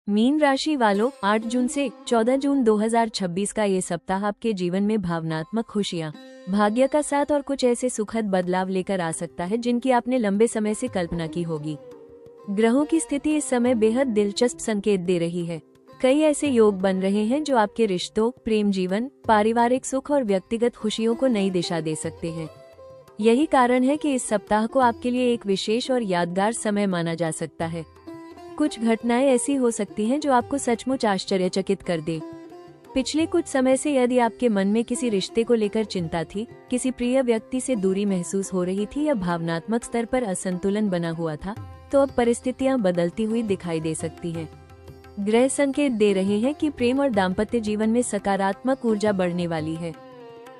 Mean राशि वालों, 8 जून से 14 जून 2026 का ये सप्ताह आपके जीवन में भावनात्मक खुशियाँ, भाग्य का साथ और कुछ ऐसे सुखद बदलाव लेकर आ सकता है जिनकी आपने लंबे समय से कल्पना की होगी। ग्रहों की स्थिति इस समय बेहद दिलचस्प संकेत दे रही है। कई ऐसे योग बन रहे हैं जो आपके रिश्तों, प्रेम जीवन, पारिवारिक सुख और व्यक्तिगत खुशियों को नई दिशा दे सकते हैं। यही कारण है कि इस सप्ताह को आपके लिए एक विशेष और यादगार समय माना जा सकता है। कुछ घटनाएं ऐसी हो सकती हैं जो आपको सचमुच आश्चर्यचकित कर दे। पिछले कुछ समय से यदि आपके मन में किसी रिश्ते को लेकर चिंता थी, किसी प्रिय व्यक्ति से दूरी महसूस हो रही थी या भावनात्मक स्तर पर असंतुलन बना हुआ था, तो अब परिस्थितियां बदलती हुई दिखाई दे सकती हैं। ग्रह संकेत दे रहे हैं कि प्रेम और दाम्पत्य जीवन में सकारात्मक ऊर्जा बढ़ने वाली है।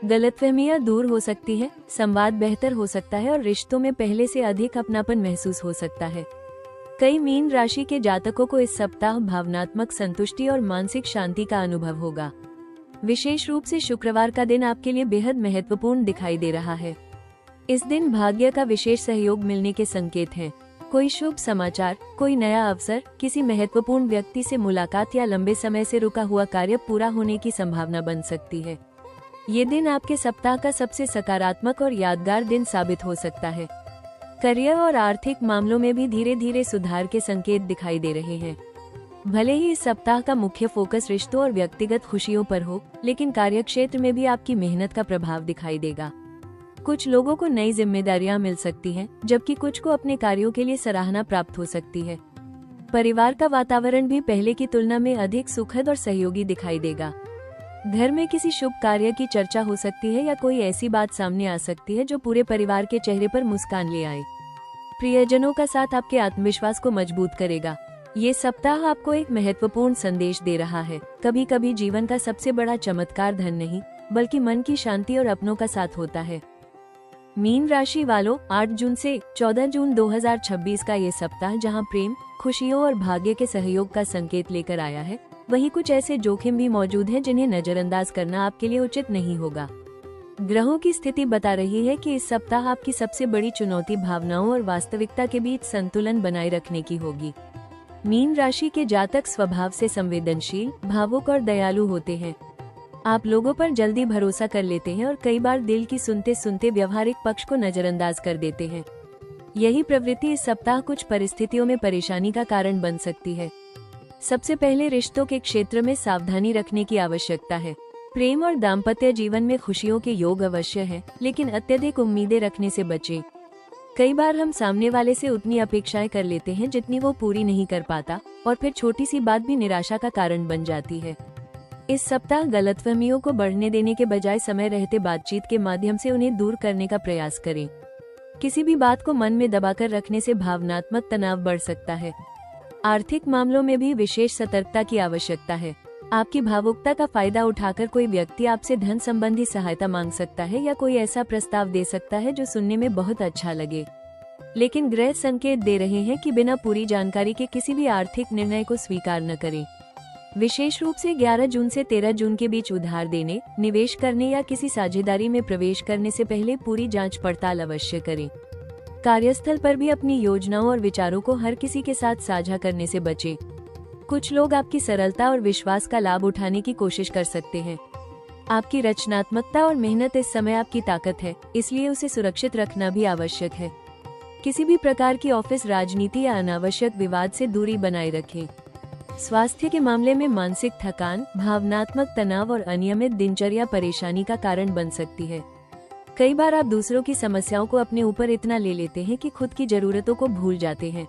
गलतफहमियां दूर हो सकती हैं, संवाद बेहतर हो सकता है और रिश्तों में पहले से अधिक अपनापन महसूस हो सकता है। कई मीन राशि के जातकों को इस सप्ताह भावनात्मक संतुष्टि और मानसिक शांति का अनुभव होगा। विशेष रूप से शुक्रवार का दिन आपके लिए बेहद महत्वपूर्ण दिखाई दे रहा है। इस दिन भाग्य का विशेष सहयोग मिलने के संकेत हैं। कोई शुभ समाचार, कोई नया अवसर, किसी महत्वपूर्ण व्यक्ति से मुलाकात या लंबे समय से रुका हुआ कार्य पूरा होने की संभावना बन सकती है। ये दिन आपके सप्ताह का सबसे सकारात्मक और यादगार दिन साबित हो सकता है। करियर और आर्थिक मामलों में भी धीरे धीरे सुधार के संकेत दिखाई दे रहे हैं। भले ही इस सप्ताह का मुख्य फोकस रिश्तों और व्यक्तिगत खुशियों पर हो, लेकिन कार्यक्षेत्र में भी आपकी मेहनत का प्रभाव दिखाई देगा। कुछ लोगों को नई जिम्मेदारियां मिल सकती हैं, जबकि कुछ को अपने कार्यों के लिए सराहना प्राप्त हो सकती है। परिवार का वातावरण भी पहले की तुलना में अधिक सुखद और सहयोगी दिखाई देगा। घर में किसी शुभ कार्य की चर्चा हो सकती है या कोई ऐसी बात सामने आ सकती है जो पूरे परिवार के चेहरे पर मुस्कान ले आए। प्रियजनों का साथ आपके आत्मविश्वास को मजबूत करेगा। ये सप्ताह आपको एक महत्वपूर्ण संदेश दे रहा है। कभी कभी जीवन का सबसे बड़ा चमत्कार धन नहीं, बल्कि मन की शांति और अपनों का साथ होता है। मीन राशि वालों, 8 जून से 14 जून 2026 का ये सप्ताह जहां प्रेम, खुशियों और भाग्य के सहयोग का संकेत लेकर आया है, वहीं कुछ ऐसे जोखिम भी मौजूद हैं जिन्हें नजरअंदाज करना आपके लिए उचित नहीं होगा। ग्रहों की स्थिति बता रही है कि इस सप्ताह आपकी सबसे बड़ी चुनौती भावनाओं और वास्तविकता के बीच संतुलन बनाए रखने की होगी। मीन राशि के जातक स्वभाव से संवेदनशील, भावुक और दयालु होते हैं। आप लोगों पर जल्दी भरोसा कर लेते हैं और कई बार दिल की सुनते सुनते व्यवहारिक पक्ष को नजरअंदाज कर देते हैं। यही प्रवृत्ति इस सप्ताह कुछ परिस्थितियों में परेशानी का कारण बन सकती है। सबसे पहले रिश्तों के क्षेत्र में सावधानी रखने की आवश्यकता है। प्रेम और दाम्पत्य जीवन में खुशियों के योग अवश्य हैं, लेकिन अत्यधिक उम्मीदें रखने से बचें। कई बार हम सामने वाले से उतनी अपेक्षाएं कर लेते हैं जितनी वो पूरी नहीं कर पाता, और फिर छोटी सी बात भी निराशा का कारण बन जाती है। इस सप्ताह गलतफहमियों को बढ़ने देने के बजाय समय रहते बातचीत के माध्यम से उन्हें दूर करने का प्रयास करें। किसी भी बात को मन में दबाकर रखने से भावनात्मक तनाव बढ़ सकता है। आर्थिक मामलों में भी विशेष सतर्कता की आवश्यकता है। आपकी भावुकता का फायदा उठाकर कोई व्यक्ति आपसे धन संबंधी सहायता मांग सकता है या कोई ऐसा प्रस्ताव दे सकता है जो सुनने में बहुत अच्छा लगे। लेकिन ग्रह संकेत दे रहे हैं कि बिना पूरी जानकारी के किसी भी आर्थिक निर्णय को स्वीकार न करें। विशेष रूप से 11 जून से 13 जून के बीच उधार देने, निवेश करने या किसी साझेदारी में प्रवेश करने से पहले पूरी जांच पड़ताल अवश्य करें। कार्यस्थल पर भी अपनी योजनाओं और विचारों को हर किसी के साथ साझा करने से बचें। कुछ लोग आपकी सरलता और विश्वास का लाभ उठाने की कोशिश कर सकते हैं। आपकी रचनात्मकता और मेहनत इस समय आपकी ताकत है, इसलिए उसे सुरक्षित रखना भी आवश्यक है। किसी भी प्रकार की ऑफिस राजनीति या अनावश्यक विवाद से दूरी बनाए रखें। स्वास्थ्य के मामले में मानसिक थकान, भावनात्मक तनाव और अनियमित दिनचर्या परेशानी का कारण बन सकती है। कई बार आप दूसरों की समस्याओं को अपने ऊपर इतना ले लेते हैं कि खुद की जरूरतों को भूल जाते हैं।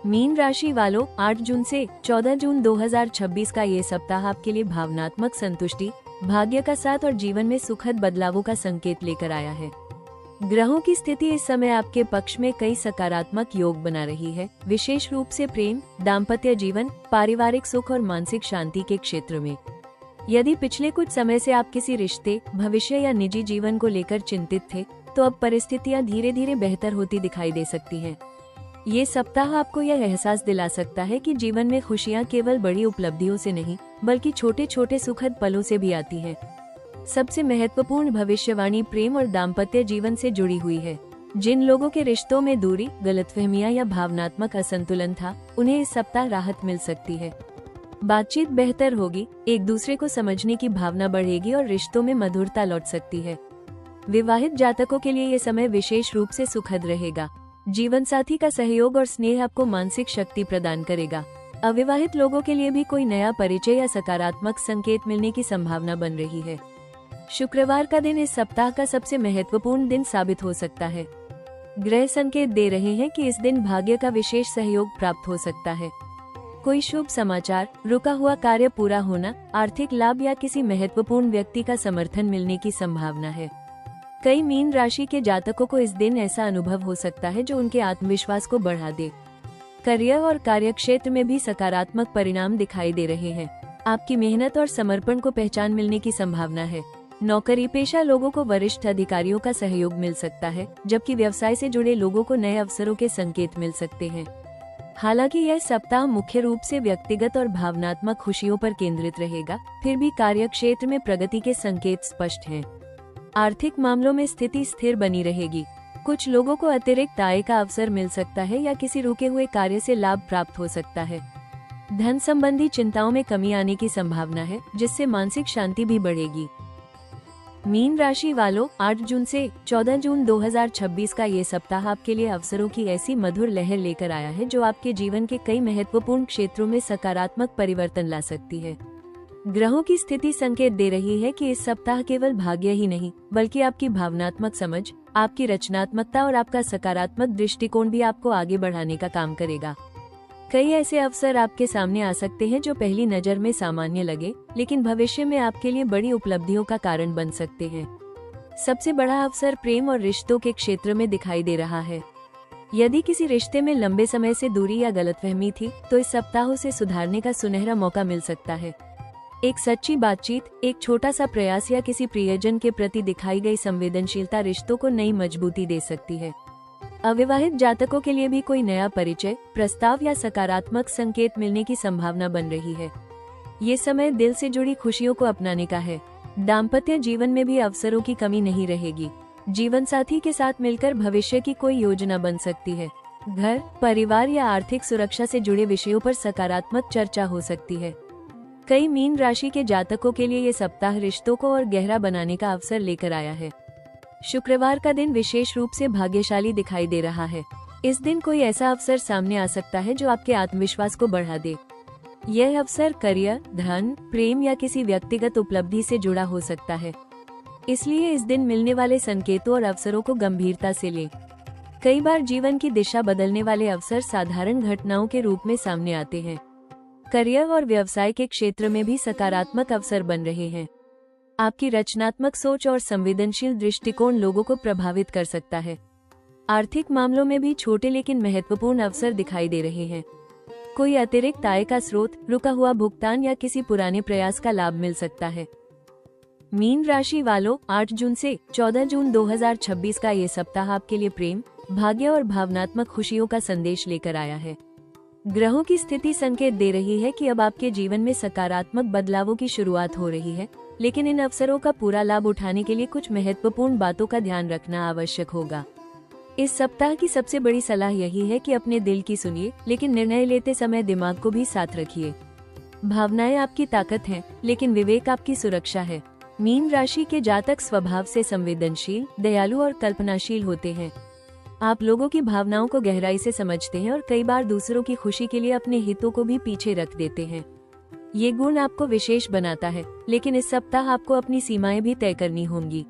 मीन राशि वालों, 8 जून से 14 जून 2026 का ये सप्ताह आपके लिए भावनात्मक संतुष्टि, भाग्य का साथ और जीवन में सुखद बदलावों का संकेत लेकर आया है। ग्रहों की स्थिति इस समय आपके पक्ष में कई सकारात्मक योग बना रही है, विशेष रूप से प्रेम, दाम्पत्य जीवन, पारिवारिक सुख और मानसिक शांति के क्षेत्र में। यदि पिछले कुछ समय से आप किसी रिश्ते, भविष्य या निजी जीवन को लेकर चिंतित थे, तो अब परिस्थितियां धीरे धीरे बेहतर होती दिखाई दे सकती हैं। ये सप्ताह आपको यह एहसास दिला सकता है कि जीवन में खुशियां केवल बड़ी उपलब्धियों से नहीं, बल्कि छोटे छोटे सुखद पलों से भी आती है। सबसे महत्वपूर्ण भविष्यवाणी प्रेम और दाम्पत्य जीवन से जुड़ी हुई है। जिन लोगों के रिश्तों में दूरी, गलतफहमियां या भावनात्मक असंतुलन था, उन्हें इस सप्ताह राहत मिल सकती है। बातचीत बेहतर होगी, एक दूसरे को समझने की भावना बढ़ेगी और रिश्तों में मधुरता लौट सकती है। विवाहित जातकों के लिए ये समय विशेष रूप से सुखद रहेगा। जीवन साथी का सहयोग और स्नेह आपको मानसिक शक्ति प्रदान करेगा। अविवाहित लोगों के लिए भी कोई नया परिचय या सकारात्मक संकेत मिलने की संभावना बन रही है। शुक्रवार का दिन इस सप्ताह का सबसे महत्वपूर्ण दिन साबित हो सकता है। ग्रह संकेत दे रहे हैं कि इस दिन भाग्य का विशेष सहयोग प्राप्त हो सकता है। कोई शुभ समाचार, रुका हुआ कार्य पूरा होना, आर्थिक लाभ या किसी महत्वपूर्ण व्यक्ति का समर्थन मिलने की संभावना है। कई मीन राशि के जातकों को इस दिन ऐसा अनुभव हो सकता है जो उनके आत्मविश्वास को बढ़ा दे। करियर और कार्यक्षेत्र में भी सकारात्मक परिणाम दिखाई दे रहे हैं। आपकी मेहनत और समर्पण को पहचान मिलने की संभावना है। नौकरी पेशा लोगों को वरिष्ठ अधिकारियों का सहयोग मिल सकता है, जबकि व्यवसाय से जुड़े लोगों को नए अवसरों के संकेत मिल सकते हैं। हालांकि यह सप्ताह मुख्य रूप से व्यक्तिगत और भावनात्मक खुशियों पर केंद्रित रहेगा, फिर भी कार्यक्षेत्र में प्रगति के संकेत स्पष्ट हैं। आर्थिक मामलों में स्थिति स्थिर बनी रहेगी। कुछ लोगों को अतिरिक्त आय का अवसर मिल सकता है या किसी रुके हुए कार्य से लाभ प्राप्त हो सकता है। धन संबंधी चिंताओं में कमी आने की संभावना है, जिससे मानसिक शांति भी बढ़ेगी। मीन राशि वालों, 8 जून से 14 जून 2026 का ये सप्ताह आपके लिए अवसरों की ऐसी मधुर लहर लेकर आया है जो आपके जीवन के कई महत्वपूर्ण क्षेत्रों में सकारात्मक परिवर्तन ला सकती है। ग्रहों की स्थिति संकेत दे रही है कि इस सप्ताह केवल भाग्य ही नहीं, बल्कि आपकी भावनात्मक समझ, आपकी रचनात्मकता और आपका सकारात्मक दृष्टिकोण भी आपको आगे बढ़ाने का काम करेगा। कई ऐसे अवसर आपके सामने आ सकते हैं जो पहली नजर में सामान्य लगे, लेकिन भविष्य में आपके लिए बड़ी उपलब्धियों का कारण बन सकते हैं। सबसे बड़ा अवसर प्रेम और रिश्तों के क्षेत्र में दिखाई दे रहा है। यदि किसी रिश्ते में लंबे समय से दूरी या गलतफहमी थी, तो इस सप्ताह उसे सुधारने का सुनहरा मौका मिल सकता है। एक सच्ची बातचीत, एक छोटा सा प्रयास या किसी प्रियजन के प्रति दिखाई गई संवेदनशीलता रिश्तों को नई मजबूती दे सकती है। अविवाहित जातकों के लिए भी कोई नया परिचय, प्रस्ताव या सकारात्मक संकेत मिलने की संभावना बन रही है। ये समय दिल से जुड़ी खुशियों को अपनाने का है। दाम्पत्य जीवन में भी अवसरों की कमी नहीं रहेगी। जीवन साथी के साथ मिलकर भविष्य की कोई योजना बन सकती है। घर, परिवार या आर्थिक सुरक्षा से जुड़े विषयों पर सकारात्मक चर्चा हो सकती है। कई मीन राशि के जातकों के लिए ये सप्ताह रिश्तों को और गहरा बनाने का अवसर लेकर आया है। शुक्रवार का दिन विशेष रूप से भाग्यशाली दिखाई दे रहा है। इस दिन कोई ऐसा अवसर सामने आ सकता है जो आपके आत्मविश्वास को बढ़ा दे। यह अवसर करियर, धन, प्रेम या किसी व्यक्तिगत उपलब्धि से जुड़ा हो सकता है। इसलिए इस दिन मिलने वाले संकेतों और अवसरों को गंभीरता से लें। कई बार जीवन की दिशा बदलने वाले अवसर साधारण घटनाओं के रूप में सामने आते हैं। करियर और व्यवसाय के क्षेत्र में भी सकारात्मक अवसर बन रहे हैं। आपकी रचनात्मक सोच और संवेदनशील दृष्टिकोण लोगों को प्रभावित कर सकता है। आर्थिक मामलों में भी छोटे लेकिन महत्वपूर्ण अवसर दिखाई दे रहे हैं। कोई अतिरिक्त आय का स्रोत, रुका हुआ भुगतान या किसी पुराने प्रयास का लाभ मिल सकता है। मीन राशि वालों, 8 जून से 14 जून 2026 का ये सप्ताह आपके लिए प्रेम, भाग्य और भावनात्मक खुशियों का संदेश लेकर आया है। ग्रहों की स्थिति संकेत दे रही है कि अब आपके जीवन में सकारात्मक बदलावों की शुरुआत हो रही है, लेकिन इन अवसरों का पूरा लाभ उठाने के लिए कुछ महत्वपूर्ण बातों का ध्यान रखना आवश्यक होगा। इस सप्ताह की सबसे बड़ी सलाह यही है कि अपने दिल की सुनिए, लेकिन निर्णय लेते समय दिमाग को भी साथ रखिए। भावनाएं आपकी ताकत हैं, लेकिन विवेक आपकी सुरक्षा है। मीन राशि के जातक स्वभाव से संवेदनशील, दयालु और कल्पनाशील होते हैं। आप लोगों की भावनाओं को गहराई से समझते हैं और कई बार दूसरों की खुशी के लिए अपने हितों को भी पीछे रख देते हैं। ये गुण आपको विशेष बनाता है, लेकिन इस सप्ताह आपको अपनी सीमाएं भी तय करनी होंगी।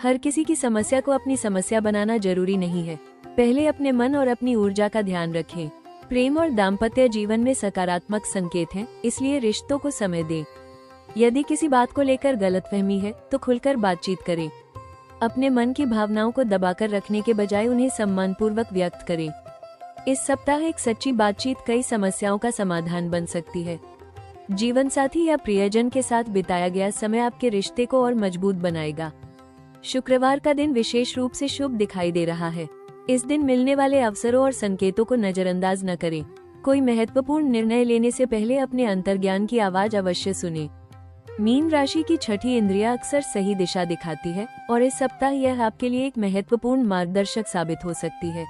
हर किसी की समस्या को अपनी समस्या बनाना जरूरी नहीं है। पहले अपने मन और अपनी ऊर्जा का ध्यान रखें। प्रेम और दाम्पत्य जीवन में सकारात्मक संकेत हैं, इसलिए रिश्तों को समय दें। यदि किसी बात को लेकर गलतफहमी है, तो खुलकर बातचीत करें। अपने मन की भावनाओं को दबाकर रखने के बजाय उन्हें सम्मानपूर्वक व्यक्त करें। इस सप्ताह एक सच्ची बातचीत कई समस्याओं का समाधान बन सकती है। जीवन साथी या प्रियजन के साथ बिताया गया समय आपके रिश्ते को और मजबूत बनाएगा। शुक्रवार का दिन विशेष रूप से शुभ दिखाई दे रहा है। इस दिन मिलने वाले अवसरों और संकेतों को नजरअंदाज न करें। कोई महत्वपूर्ण निर्णय लेने से पहले अपने अंतर्ज्ञान की आवाज अवश्य सुनें। मीन राशि की छठी इंद्रिया अक्सर सही दिशा दिखाती है और इस सप्ताह यह आपके लिए एक महत्वपूर्ण मार्गदर्शक साबित हो सकती है।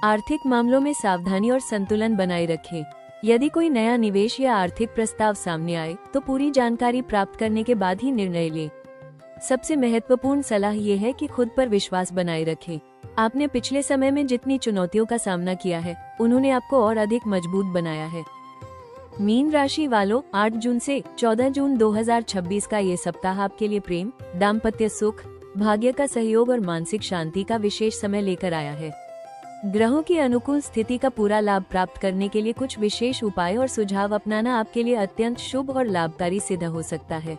आर्थिक मामलों में सावधानी और संतुलन बनाए रखें। यदि कोई नया निवेश या आर्थिक प्रस्ताव सामने आए तो पूरी जानकारी प्राप्त करने के बाद ही निर्णय लें। सबसे महत्वपूर्ण सलाह ये है कि खुद पर विश्वास बनाए रखें। आपने पिछले समय में जितनी चुनौतियों का सामना किया है, उन्होंने आपको और अधिक मजबूत बनाया है। मीन राशि वालों, 8 जून से 14 जून 2026 का ये सप्ताह आपके लिए प्रेम, दाम्पत्य सुख, भाग्य का सहयोग और मानसिक शांति का विशेष समय लेकर आया है। ग्रहों की अनुकूल स्थिति का पूरा लाभ प्राप्त करने के लिए कुछ विशेष उपाय और सुझाव अपनाना आपके लिए अत्यंत शुभ और लाभकारी सिद्ध हो सकता है।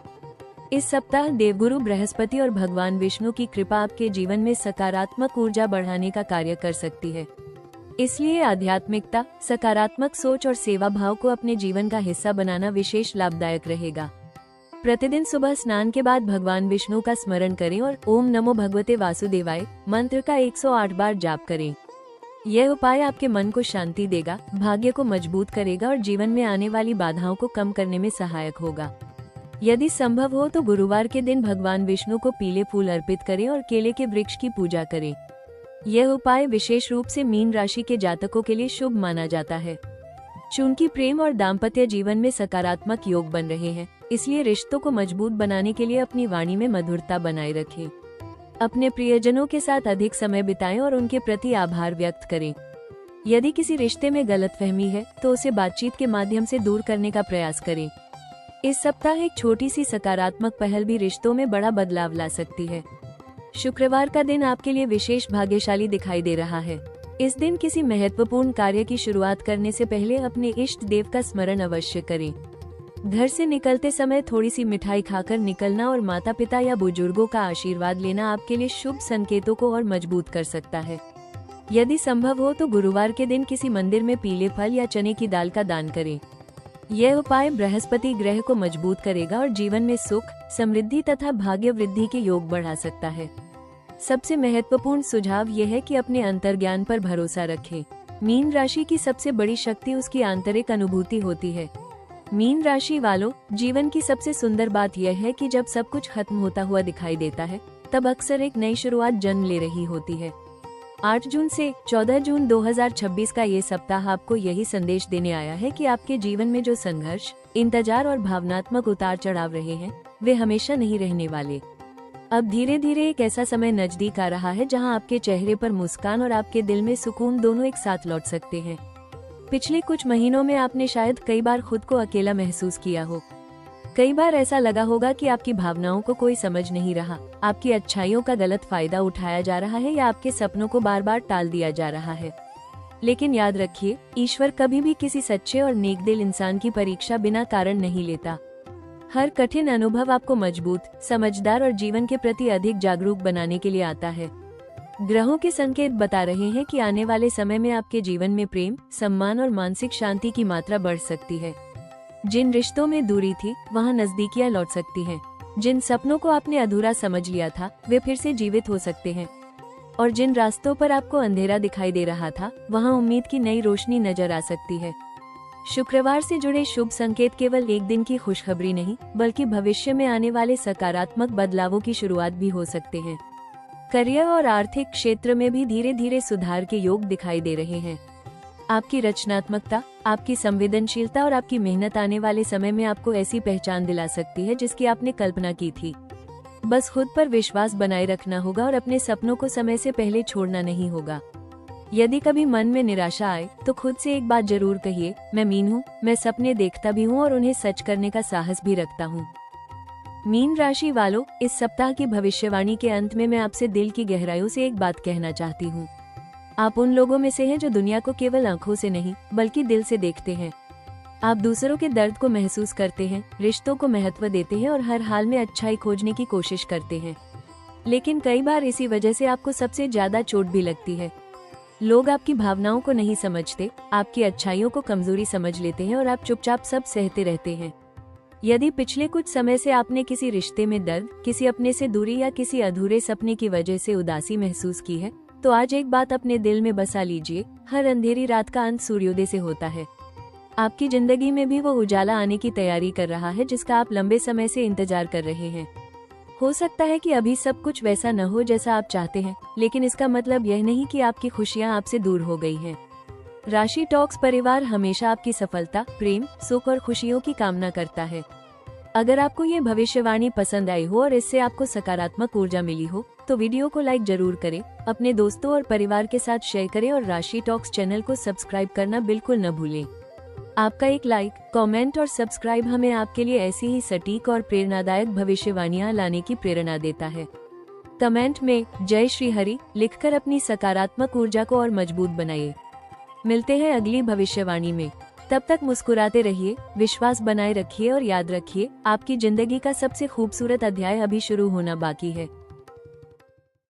इस सप्ताह देवगुरु बृहस्पति और भगवान विष्णु की कृपा आपके जीवन में सकारात्मक ऊर्जा बढ़ाने का कार्य कर सकती है। इसलिए आध्यात्मिकता, सकारात्मक सोच और सेवा भाव को अपने जीवन का हिस्सा बनाना विशेष लाभदायक रहेगा। प्रतिदिन सुबह स्नान के बाद भगवान विष्णु का स्मरण करें और ओम नमो भगवते वासुदेवाय मंत्र का 108 बार जाप करें। यह उपाय आपके मन को शांति देगा, भाग्य को मजबूत करेगा और जीवन में आने वाली बाधाओं को कम करने में सहायक होगा। यदि संभव हो तो गुरुवार के दिन भगवान विष्णु को पीले फूल अर्पित करें और केले के वृक्ष की पूजा करें। यह उपाय विशेष रूप से मीन राशि के जातकों के लिए शुभ माना जाता है। चूंकि प्रेम और दाम्पत्य जीवन में सकारात्मक योग बन रहे हैं, इसलिए रिश्तों को मजबूत बनाने के लिए अपनी वाणी में मधुरता बनाए रखें। अपने प्रियजनों के साथ अधिक समय बिताएं और उनके प्रति आभार व्यक्त करें। यदि किसी रिश्ते में गलतफहमी है तो उसे बातचीत के माध्यम से दूर करने का प्रयास करें। इस सप्ताह एक छोटी सी सकारात्मक पहल भी रिश्तों में बड़ा बदलाव ला सकती है। शुक्रवार का दिन आपके लिए विशेष भाग्यशाली दिखाई दे रहा है। इस दिन किसी महत्वपूर्ण कार्य की शुरुआत करने से पहले अपने इष्ट देव का स्मरण अवश्य करें। घर से निकलते समय थोड़ी सी मिठाई खाकर निकलना और माता पिता या बुजुर्गों का आशीर्वाद लेना आपके लिए शुभ संकेतों को और मजबूत कर सकता है। यदि संभव हो तो गुरुवार के दिन किसी मंदिर में पीले फल या चने की दाल का दान करें। यह उपाय बृहस्पति ग्रह को मजबूत करेगा और जीवन में सुख, समृद्धि तथा भाग्य वृद्धि के योग बढ़ा सकता है। सबसे महत्वपूर्ण सुझाव यह है कि अपने अंतर्ज्ञान पर भरोसा रखें। मीन राशि की सबसे बड़ी शक्ति उसकी आंतरिक अनुभूति होती है। मीन राशि वालों, जीवन की सबसे सुंदर बात यह है कि जब सब कुछ खत्म होता हुआ दिखाई देता है, तब अक्सर एक नई शुरुआत जन्म ले रही होती है। 8 जून से 14 जून 2026 का ये सप्ताह आपको यही संदेश देने आया है कि आपके जीवन में जो संघर्ष, इंतजार और भावनात्मक उतार चढ़ाव रहे हैं, वे हमेशा नहीं रहने वाले। अब धीरे धीरे एक ऐसा समय नजदीक आ रहा है जहां आपके चेहरे पर मुस्कान और आपके दिल में सुकून दोनों एक साथ लौट सकते हैं। पिछले कुछ महीनों में आपने शायद कई बार खुद को अकेला महसूस किया हो। कई बार ऐसा लगा होगा कि आपकी भावनाओं को कोई समझ नहीं रहा, आपकी अच्छाइयों का गलत फायदा उठाया जा रहा है या आपके सपनों को बार बार टाल दिया जा रहा है। लेकिन याद रखिए, ईश्वर कभी भी किसी सच्चे और नेकदिल इंसान की परीक्षा बिना कारण नहीं लेता। हर कठिन अनुभव आपको मजबूत, समझदार और जीवन के प्रति अधिक जागरूक बनाने के लिए आता है। ग्रहों के संकेत बता रहे हैं कि आने वाले समय में आपके जीवन में प्रेम, सम्मान और मानसिक शांति की मात्रा बढ़ सकती है। जिन रिश्तों में दूरी थी, वहां नजदीकियां लौट सकती हैं। जिन सपनों को आपने अधूरा समझ लिया था, वे फिर से जीवित हो सकते हैं। और जिन रास्तों पर आपको अंधेरा दिखाई दे रहा था, वहां उम्मीद की नई रोशनी नजर आ सकती है। शुक्रवार से जुड़े शुभ संकेत केवल एक दिन की खुशखबरी नहीं, बल्कि भविष्य में आने वाले सकारात्मक बदलावों की शुरुआत भी हो सकते हैं। करियर और आर्थिक क्षेत्र में भी धीरे धीरे सुधार के योग दिखाई दे रहे हैं। आपकी रचनात्मकता, आपकी संवेदनशीलता और आपकी मेहनत आने वाले समय में आपको ऐसी पहचान दिला सकती है जिसकी आपने कल्पना की थी। बस खुद पर विश्वास बनाए रखना होगा और अपने सपनों को समय से पहले छोड़ना नहीं होगा। यदि कभी मन में निराशा आए तो खुद से एक बात जरूर कहिए, मैं मीन हूँ, मैं सपने देखता भी हूँ और उन्हें सच करने का साहस भी रखता हूँ। मीन राशि वालों, इस सप्ताह की भविष्यवाणी के अंत में मैं आपसे दिल की गहराइयों से एक बात कहना चाहती हूँ। आप उन लोगों में से हैं जो दुनिया को केवल आंखों से नहीं, बल्कि दिल से देखते हैं। आप दूसरों के दर्द को महसूस करते हैं, रिश्तों को महत्व देते हैं और हर हाल में अच्छाई खोजने की कोशिश करते हैं। लेकिन कई बार इसी वजह से आपको सबसे ज्यादा चोट भी लगती है। लोग आपकी भावनाओं को नहीं समझते, आपकी अच्छाइयों को कमजोरी समझ लेते हैं और आप चुपचाप सब सहते रहते हैं। यदि पिछले कुछ समय से आपने किसी रिश्ते में दर्द, किसी अपने से दूरी या किसी अधूरे सपने की वजह से उदासी महसूस की है, तो आज एक बात अपने दिल में बसा लीजिए, हर अंधेरी रात का अंत सूर्योदय से होता है। आपकी जिंदगी में भी वो उजाला आने की तैयारी कर रहा है जिसका आप लंबे समय से इंतजार कर रहे हैं। हो सकता है कि अभी सब कुछ वैसा न हो जैसा आप चाहते हैं, लेकिन इसका मतलब यह नहीं कि आपकी खुशियां आपसे दूर हो गई हैं। राशि टॉक्स परिवार हमेशा आपकी सफलता, प्रेम, सुख और खुशियों की कामना करता है। अगर आपको ये भविष्यवाणी पसंद आई हो और इससे आपको सकारात्मक ऊर्जा मिली हो तो वीडियो को लाइक जरूर करें, अपने दोस्तों और परिवार के साथ शेयर करें और राशि टॉक्स चैनल को सब्सक्राइब करना बिल्कुल न भूलें। आपका एक लाइक, कमेंट और सब्सक्राइब हमें आपके लिए ऐसी ही सटीक और प्रेरणादायक भविष्यवाणियां लाने की प्रेरणा देता है। कमेंट में जय श्री हरि लिखकर अपनी सकारात्मक ऊर्जा को और मजबूत बनाइए। मिलते हैं अगली भविष्यवाणी में। तब तक मुस्कुराते रहिए, विश्वास बनाए रखिए और याद रखिए, आपकी जिंदगी का सबसे खूबसूरत अध्याय अभी शुरू होना बाकी है।